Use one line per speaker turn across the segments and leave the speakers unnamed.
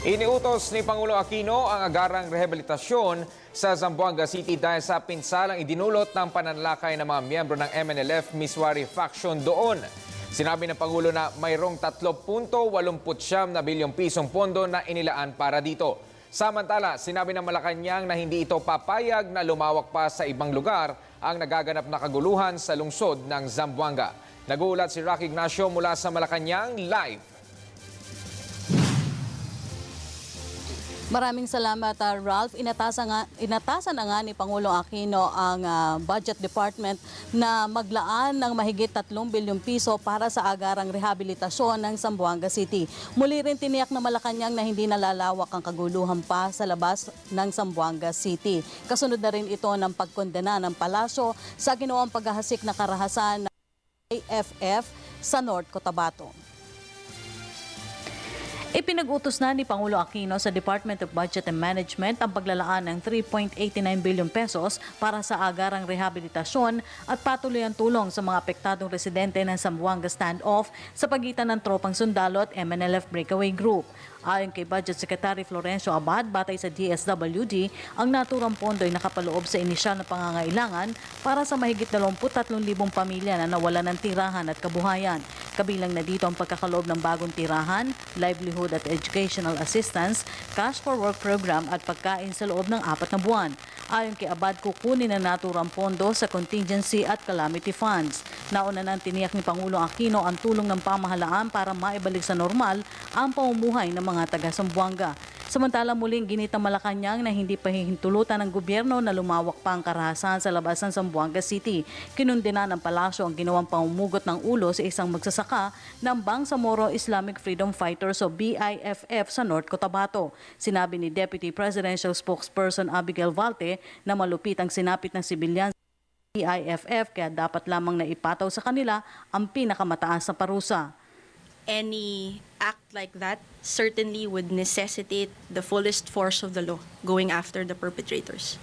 Iniutos ni Pangulo Aquino ang agarang rehabilitasyon sa Zamboanga City dahil sa pinsalang idinulot ng pananalakay ng mga miyembro ng MNLF Miswari faction doon. Sinabi ng Pangulo na mayroong 3.89 na bilyong pisong pondo na inilaan para dito. Samantala, sinabi ng Malacanang na hindi ito papayag na lumawak pa sa ibang lugar ang nagaganap na kaguluhan sa lungsod ng Zamboanga. Nag-uulat si Rocky Ignacio mula sa Malacanang live.
Maraming salamat, Ralph. Inatasan na nga ni Pangulong Aquino ang Budget Department na maglaan ng mahigit 3 bilyong piso para sa agarang rehabilitasyon ng Zamboanga City. Muli rin tiniyak na Malacanang na hindi nalalawak ang kaguluhan pa sa labas ng Zamboanga City. Kasunod na rin ito ng pagkondena ng palasyo sa ginawang paghahasik na karahasan ng AFF sa North Cotabato. Ipinag-utos na ni Pangulo Aquino sa Department of Budget and Management ang paglalaan ng 3.89 bilyong pesos para sa agarang rehabilitasyon at patuloy ang tulong sa mga apektadong residente ng Zamboanga standoff sa pagitan ng tropang sundalo at MNLF Breakaway Group. Ayon kay Budget Secretary Florencio Abad, batay sa DSWD, ang naturang pondo ay nakapaloob sa inisyal na pangangailangan para sa mahigit 23,000 pamilya na nawalan ng tirahan at kabuhayan. Kabilang na dito ang pagkakaloob ng bagong tirahan, livelihood at educational assistance, cash for work program at pagkain sa loob ng 4 na buwan. Ayon kay Abad, kukunin na naturang pondo sa contingency at calamity funds. Nauna nang tiniyak ni Pangulong Aquino ang tulong ng pamahalaan para maibalik sa normal ang pamumuhay ng mga taga-Zamboanga. Samantala muling ginitang Malacanang na hindi pa hihintulutan ng gobyerno na lumawak pa ang karahasan sa labas ng Zamboanga City. Kinundena ng palasyo ang ginawang pamumugot ng ulo sa isang magsasaka ng Bangsamoro Islamic Freedom Fighters o BIFF sa North Cotabato. Sinabi ni Deputy Presidential Spokesperson Abigail Valte na malupit ang sinapit ng sibilyan sa BIFF kaya dapat lamang na ipataw sa kanila ang pinakamataas na parusa.
Any act like that certainly would necessitate the fullest force of the law going after the perpetrators.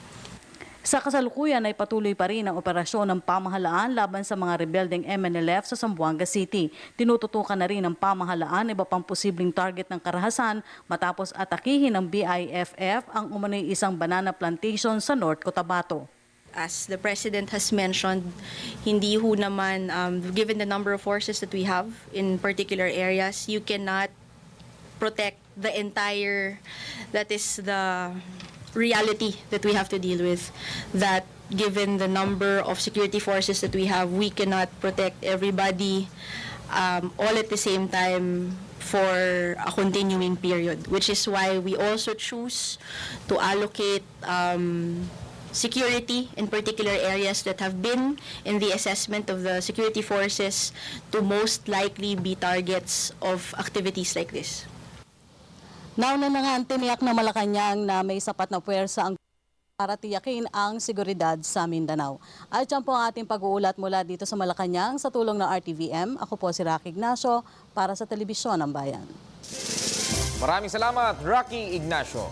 Sa kasalukuyan ay patuloy pa rin ang operasyon ng pamahalaan laban sa mga rebeldeng MNLF sa Zamboanga City. Tinututukan na rin ng pamahalaan iba pang posibleng target ng karahasan matapos atakihin ng BIFF ang umano'y isang banana plantation sa North Cotabato.
As the President has mentioned, hindi ho naman, given the number of forces that we have in particular areas, you cannot protect the entire, that is the reality that we have to deal with. That given the number of security forces that we have, we cannot protect everybody all at the same time for a continuing period, which is why we also choose to allocate security in particular areas that have been in the assessment of the security forces to most likely be targets of activities like this.
Nauna na nga ang tiniyak na Malacanang na may sapat na puwersa ang para tiyakin ang seguridad sa Mindanao. At yan po ang ating pag-uulat mula dito sa Malacanang sa tulong ng RTVM. Ako po si Rocky Ignacio para sa Telebisyon ng Bayan.
Maraming salamat, Rocky Ignacio.